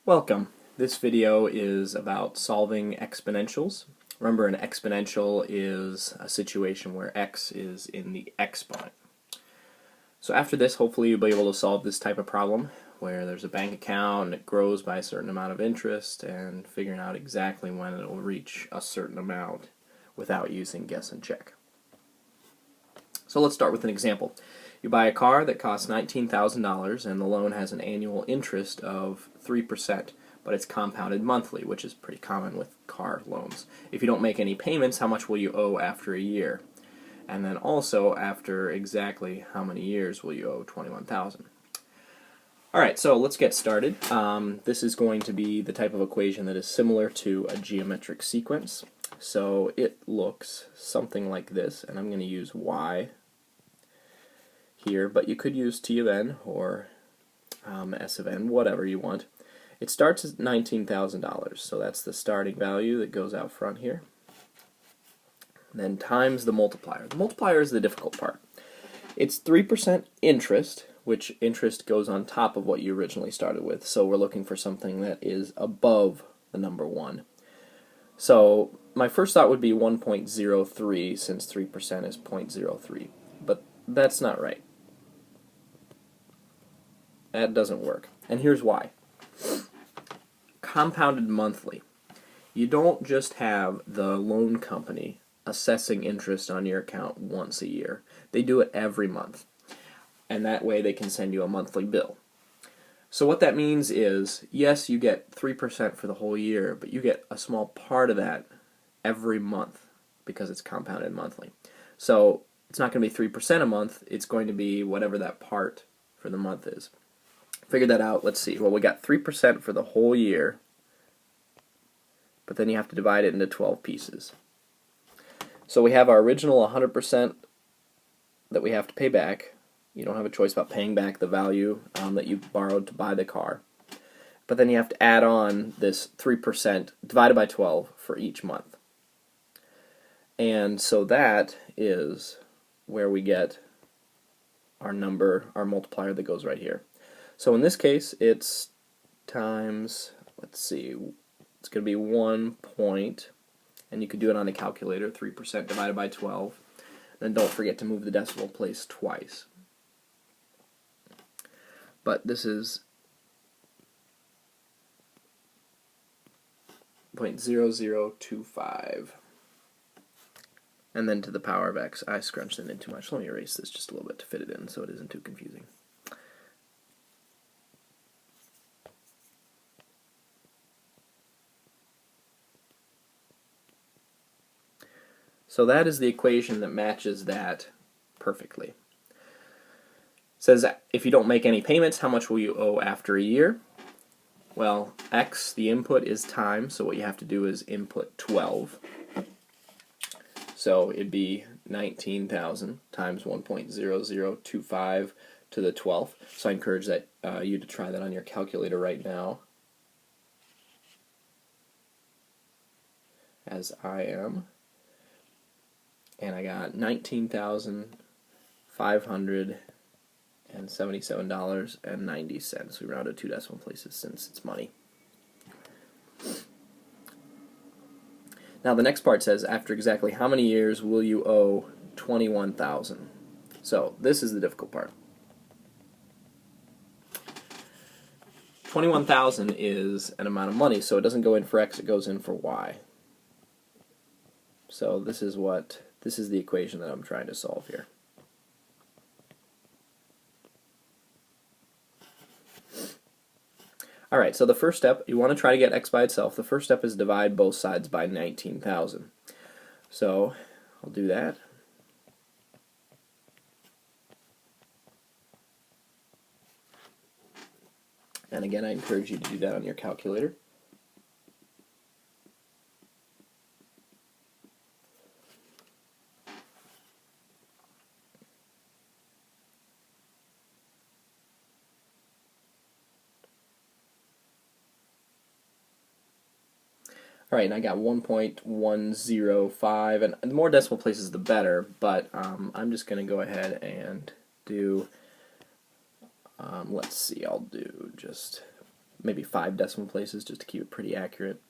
Welcome. This video is about solving exponentials. Remember, an exponential is a situation where x is in the exponent. So after this, hopefully you'll be able to solve this type of problem where there's a bank account and it grows by a certain amount of interest, and figuring out exactly when it will reach a certain amount without using guess and check. So let's start with an example. You buy a car that costs $19,000 and the loan has an annual interest of 3%, but it's compounded monthly, which is pretty common with car loans. If you don't make any payments, how much will you owe after a year? And then also, after exactly how many years will you owe $21,000? Alright, so let's get started. This is going to be the type of equation that is similar to a geometric sequence. So it looks something like this, and I'm going to use y here, but you could use t of n or s of n, whatever you want. It starts at $19,000, so that's the starting value that goes out front here. Then times the multiplier. The multiplier is the difficult part. It's 3% interest, which interest goes on top of what you originally started with, so we're looking for something that is above the number 1. So my first thought would be 1.03, since 3% is 0.03, but that's not right. That doesn't work, and here's why. Compounded monthly. You don't just have the loan company assessing interest on your account once a year. They do it every month, and that way they can send you a monthly bill. So what that means is, yes, you get 3% for the whole year, but you get a small part of that every month because it's compounded monthly. So it's not going to be 3% a month, it's going to be whatever that part for the month is. Figure that out. Let's see. Well, we got 3% for the whole year, but then you have to divide it into 12 pieces. So we have our original 100% that we have to pay back. You don't have a choice about paying back the value that you borrowed to buy the car. But then you have to add on this 3% divided by 12 for each month. And so that is where we get our number, our multiplier that goes right here. So in this case, it's times, let's see, it's going to be 1 point, and you could do it on a calculator, 3% divided by 12. Then don't forget to move the decimal place twice. But this is 0.0025. And then to the power of x. I scrunched it in too much. Let me erase this just a little bit to fit it in so it isn't too confusing. So that is the equation that matches that perfectly. It says if you don't make any payments, how much will you owe after a year? Well, x, the input, is time, so what you have to do is input 12. So it'd be 19,000 times 1.0025 to the 12th. So I encourage that you to try that on your calculator right now, as I am. And I got $19,577.90. We rounded 2 decimal places since it's money. Now the next part says, after exactly how many years will you owe $21,000? So this is the difficult part. $21,000 is an amount of money, so it doesn't go in for x, it goes in for y. So this is the equation that I'm trying to solve here. Alright, so the first step, you want to try to get x by itself. The first step is divide both sides by 19,000. So I'll do that. And again, I encourage you to do that on your calculator. Alright, and I got 1.105, and the more decimal places the better, but I'm just going to go ahead and do, let's see, I'll do just maybe 5 decimal places just to keep it pretty accurate.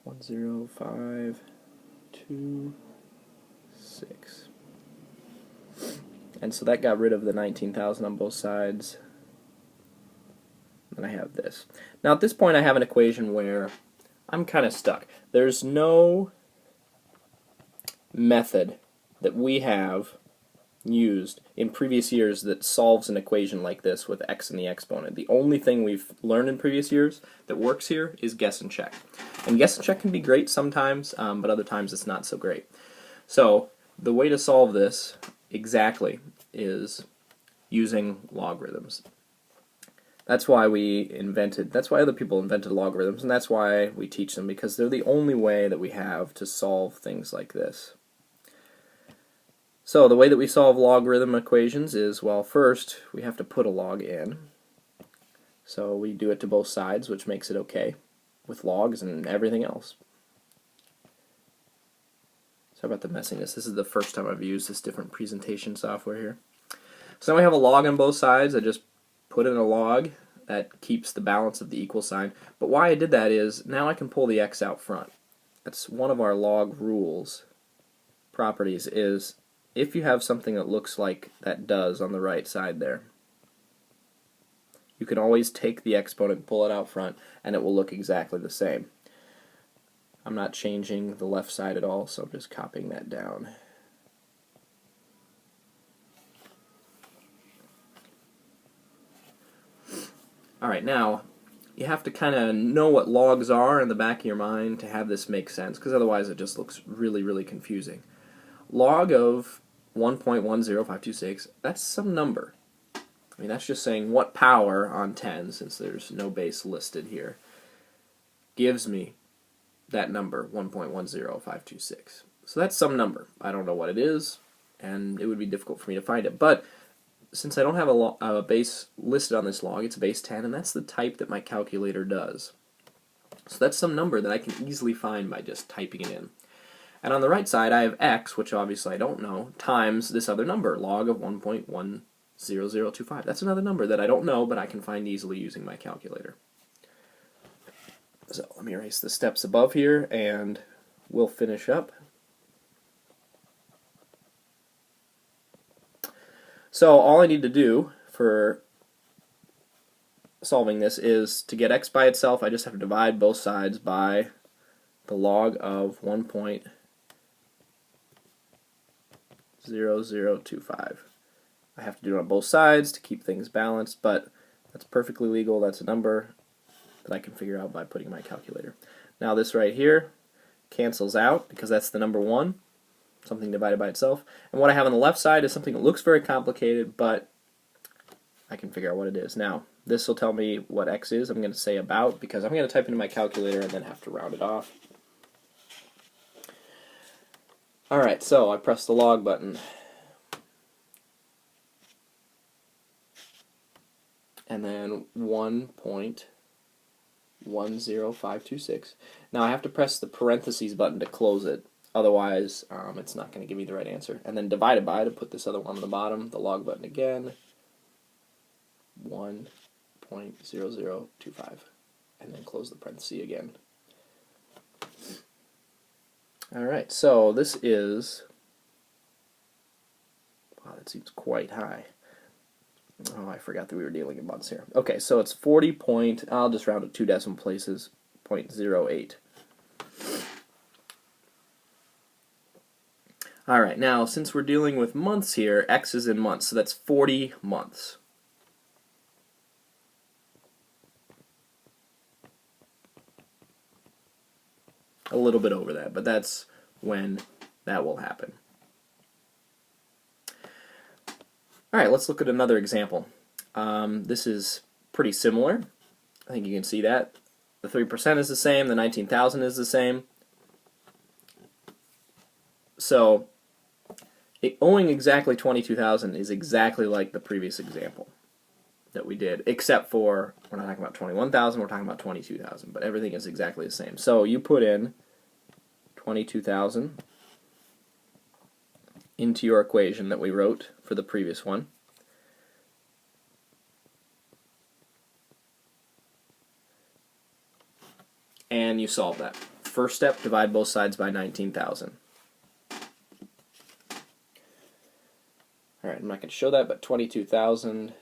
One zero five 2 6. And so that got rid of the 19,000 on both sides. And I have this. Now at this point I have an equation where I'm kind of stuck. There's no method that we have used in previous years that solves an equation like this with x in the exponent. The only thing we've learned in previous years that works here is guess and check. And guess and check can be great sometimes, but other times it's not so great. So the way to solve this exactly is using logarithms. That's why other people invented logarithms, and that's why we teach them, because they're the only way that we have to solve things like this. So the way that we solve logarithm equations is, well, first we have to put a log in. So we do it to both sides, which makes it okay with logs and everything else. Sorry about the messiness. This is the first time I've used this different presentation software here. So now we have a log on both sides. I just put in a log that keeps the balance of the equal sign. But why I did that is now I can pull the x out front. That's one of our log rules, properties, is if you have something that looks like that does on the right side there, you can always take the exponent, pull it out front, and it will look exactly the same. I'm not changing the left side at all, so I'm just copying that down. Alright, now you have to kind of know what logs are in the back of your mind to have this make sense, because otherwise it just looks really, really confusing. Log of 1.10526, that's some number. I mean, that's just saying what power on 10, since there's no base listed here, gives me that number, 1.10526. So that's some number. I don't know what it is, and it would be difficult for me to find it. But since I don't have a base listed on this log, it's base 10, and that's the type that my calculator does. So that's some number that I can easily find by just typing it in. And on the right side, I have x, which obviously I don't know, times this other number, log of 1.10025. That's another number that I don't know, but I can find easily using my calculator. So let me erase the steps above here, and we'll finish up. So all I need to do for solving this is to get x by itself, I just have to divide both sides by the log of 1.0025. I have to do it on both sides to keep things balanced, but that's perfectly legal. That's a number that I can figure out by putting my calculator. Now this right here cancels out because that's the number 1, something divided by itself. And what I have on the left side is something that looks very complicated, but I can figure out what it is. Now, this will tell me what x is. I'm going to say about, because I'm going to type into my calculator and then have to round it off. Alright, so I press the log button. And then 1.10526. Now I have to press the parentheses button to close it. Otherwise, it's not going to give me the right answer. And then divided by to put this other one on the bottom, the log button again, 1.0025. And then close the parenthesis again. Alright, so this is, wow, that seems quite high. Oh, I forgot that we were dealing in months here. Okay, so it's 40 point, I'll just round it 2 decimal places, 0.08. Alright, now since we're dealing with months here, x is in months, so that's 40 months. A little bit over that, but that's when that will happen. Alright, let's look at another example. This is pretty similar. I think you can see that. The 3% is the same, the 19,000 is the same. So, owing exactly 22,000 is exactly like the previous example. that we did, except for, we're not talking about 21,000, we're talking about 22,000, but everything is exactly the same. So you put in 22,000 into your equation that we wrote for the previous one. And you solve that. First step, divide both sides by 19,000. Alright, I'm not going to show that, but 22,000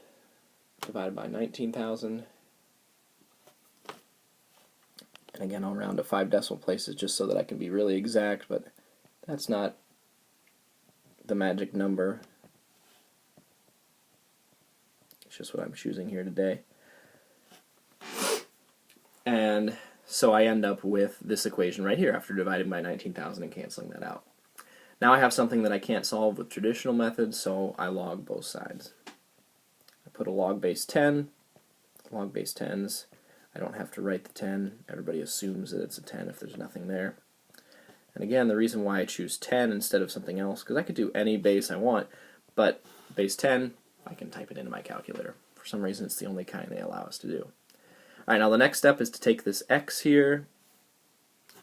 divided by 19,000. And again, I'll round to 5 decimal places just so that I can be really exact, but that's not the magic number. It's just what I'm choosing here today. And so I end up with this equation right here after dividing by 19,000 and canceling that out. Now I have something that I can't solve with traditional methods, so I log both sides. I put a log base 10, log base 10s. I don't have to write the 10. Everybody assumes that it's a 10 if there's nothing there. And again, the reason why I choose 10 instead of something else, because I could do any base I want, but base 10, I can type it into my calculator. For some reason, it's the only kind they allow us to do. Alright, now the next step is to take this x here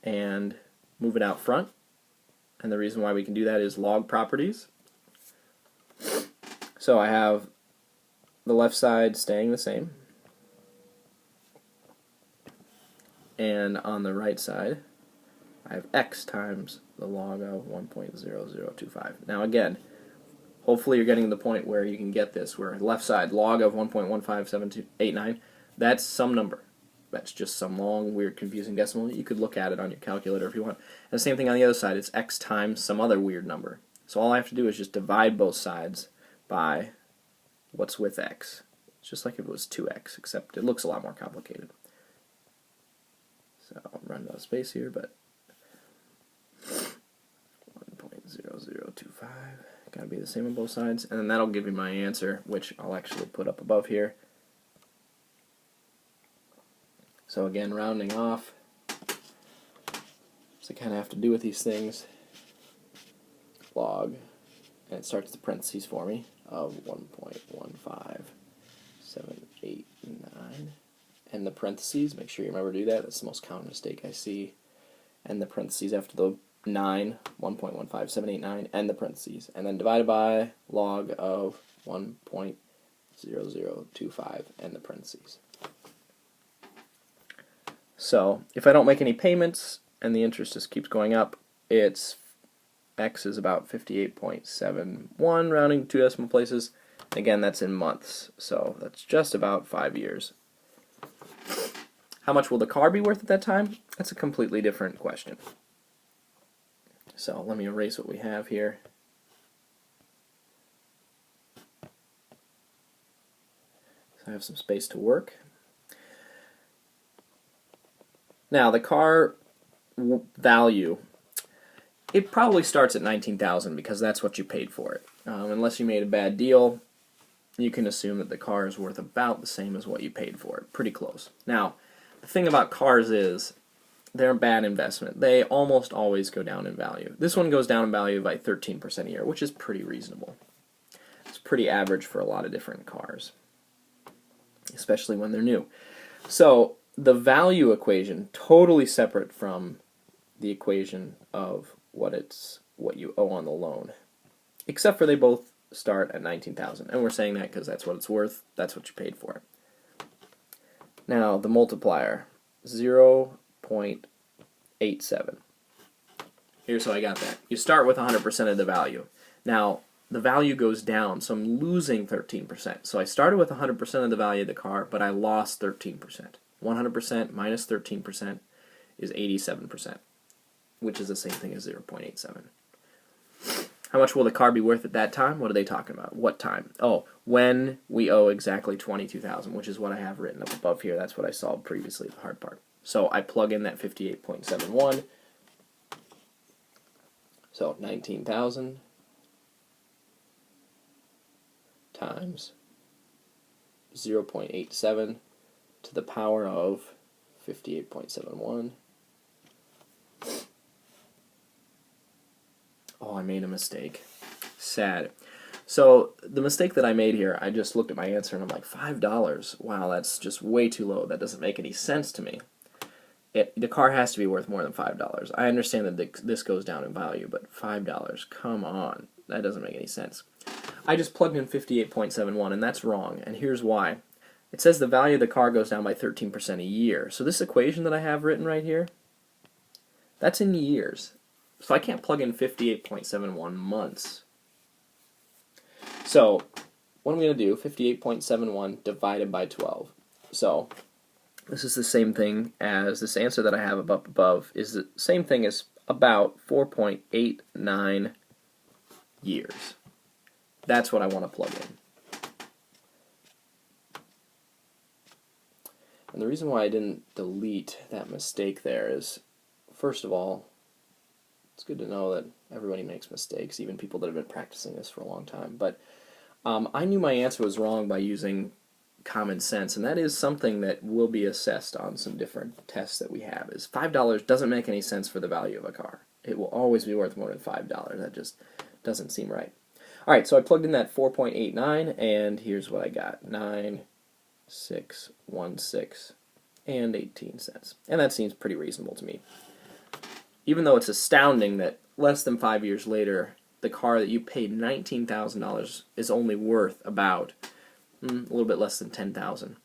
and move it out front. And the reason why we can do that is log properties. So I have the left side staying the same. And on the right side, I have x times the log of 1.0025. Now again, hopefully you're getting to the point where you can get this, where left side, log of 1.157289, that's some number. That's just some long, weird, confusing decimal. You could look at it on your calculator if you want. And the same thing on the other side, it's x times some other weird number. So all I have to do is just divide both sides by what's with x. It's just like if it was 2x, except it looks a lot more complicated. So I'll run out of space here, but 1.0025, gotta be the same on both sides, and then that'll give me my answer, which I'll actually put up above here. So again, rounding off, so I kind of have to do with these things, log, and it starts the parentheses for me, of 1.15789, and the parentheses, make sure you remember to do that, that's the most common mistake I see, and the parentheses after the 9, 1.15789, and the parentheses, and then divided by log of 1.0025, and the parentheses. So if I don't make any payments and the interest just keeps going up, it's x is about 58.71, rounding 2 decimal places. Again, that's in months, so that's just about 5 years. How much will the car be worth at that time? That's a completely different question. So let me erase what we have here. So I have some space to work. Now the car value, it probably starts at 19,000 because that's what you paid for it. Unless you made a bad deal, you can assume that the car is worth about the same as what you paid for it. Pretty close. Now, the thing about cars is they're a bad investment. They almost always go down in value. This one goes down in value by 13% a year, which is pretty reasonable. It's pretty average for a lot of different cars, especially when they're new. So the value equation, totally separate from the equation of what you owe on the loan, except for they both start at 19,000, and we're saying that because that's what it's worth. That's what you paid for it. Now the multiplier, 0.87. Here's how I got that. You start with 100% of the value. Now the value goes down, so I'm losing 13%. So I started with 100% of the value of the car, but I lost 13%. 100% minus 13% is 87%, which is the same thing as 0.87. How much will the car be worth at that time? What are they talking about? What time? Oh, when we owe exactly 22,000, which is what I have written up above here. That's what I solved previously, the hard part. So I plug in that 58.71. So 19,000 times 0.87 to the power of 58.71. Oh, I made a mistake. Sad. So the mistake that I made here, I just looked at my answer and I'm like, $5? Wow, that's just way too low. That doesn't make any sense to me. The car has to be worth more than $5. I understand that this goes down in value, but $5, come on. That doesn't make any sense. I just plugged in 58.71, and that's wrong, and here's why. It says the value of the car goes down by 13% a year. So this equation that I have written right here, that's in years. So I can't plug in 58.71 months. So what I'm going to do, 58.71 divided by 12. So this is the same thing as this answer that I have above is the same thing as about 4.89 years. That's what I want to plug in. And the reason why I didn't delete that mistake there is, first of all, it's good to know that everybody makes mistakes, even people that have been practicing this for a long time. But I knew my answer was wrong by using common sense, and that is something that will be assessed on some different tests that we have. Is $5 doesn't make any sense for the value of a car. It will always be worth more than $5. That just doesn't seem right. All right, so I plugged in that 4.89, and here's what I got: 9,616 and 18 cents, and that seems pretty reasonable to me. Even though it's astounding that less than 5 years later, the car that you paid $19,000 is only worth about a little bit less than $10,000.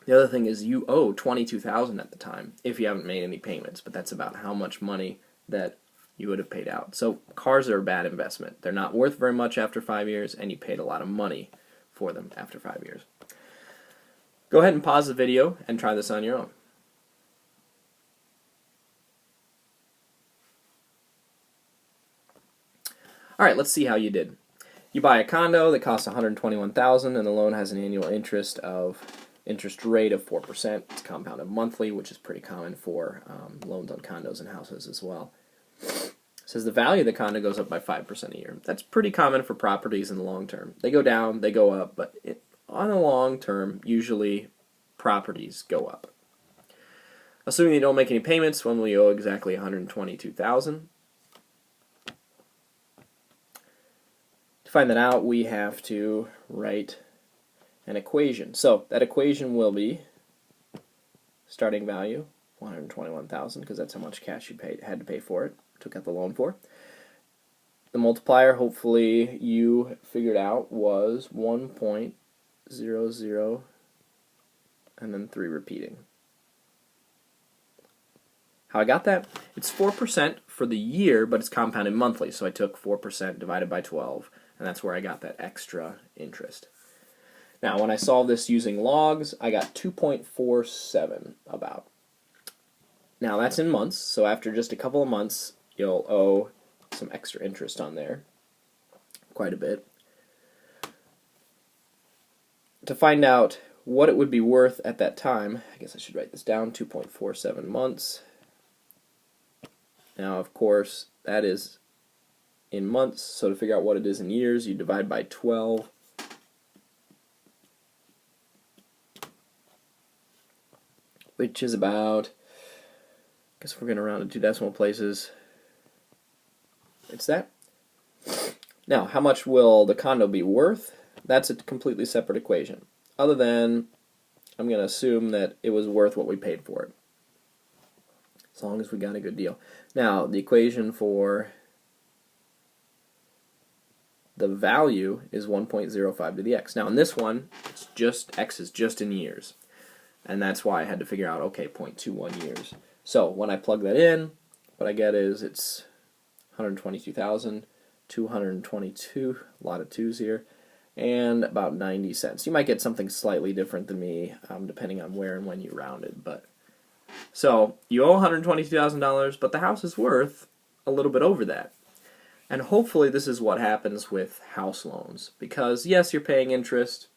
The other thing is you owe $22,000 at the time if you haven't made any payments, but that's about how much money that you would have paid out. So cars are a bad investment. They're not worth very much after 5 years, and you paid a lot of money for them after 5 years. Go ahead and pause the video and try this on your own. All right, let's see how you did. You buy a condo that costs $121,000, and the loan has an annual interest rate of 4%. It's compounded monthly, which is pretty common for loans on condos and houses as well. It says the value of the condo goes up by 5% a year. That's pretty common for properties in the long term. They go down, they go up, but on the long term, usually properties go up. Assuming you don't make any payments, when will you owe exactly $122,000? To find that out, we have to write an equation. So that equation will be starting value, $121,000, because that's how much cash you had to pay for it, took out the loan for. The multiplier, hopefully you figured out, was 1.00 and then 3 repeating. How I got that? It's 4% for the year, but it's compounded monthly, so I took 4% divided by 12, and that's where I got that extra interest. Now, when I solve this using logs, I got 2.47 about. Now, that's in months, so after just a couple of months, you'll owe some extra interest on there, quite a bit. To find out what it would be worth at that time, I guess I should write this down, 2.47 months. Now, of course, that is in months, so to figure out what it is in years, you divide by 12. Which is about, I guess if we're going to round to 2 decimal places, it's that. Now, how much will the condo be worth? That's a completely separate equation. Other than, I'm going to assume that it was worth what we paid for it, as long as we got a good deal. Now, the equation for the value is 1.05 to the x. Now, in this one, it's just x is just in years. And that's why I had to figure out, okay, 0.21 years. So when I plug that in, what I get is it's 122,222, a lot of twos here, and about 90 cents. You might get something slightly different than me, depending on where and when you rounded. But so you owe $122,000, but the house is worth a little bit over that. And hopefully this is what happens with house loans. Because yes, you're paying interest,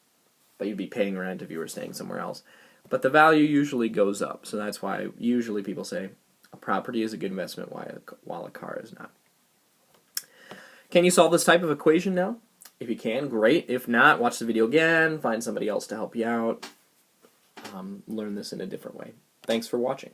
but you'd be paying rent if you were staying somewhere else. But the value usually goes up, so that's why usually people say a property is a good investment while a car is not. Can you solve this type of equation now? If you can, great. If not, watch the video again, find somebody else to help you out, learn this in a different way. Thanks for watching.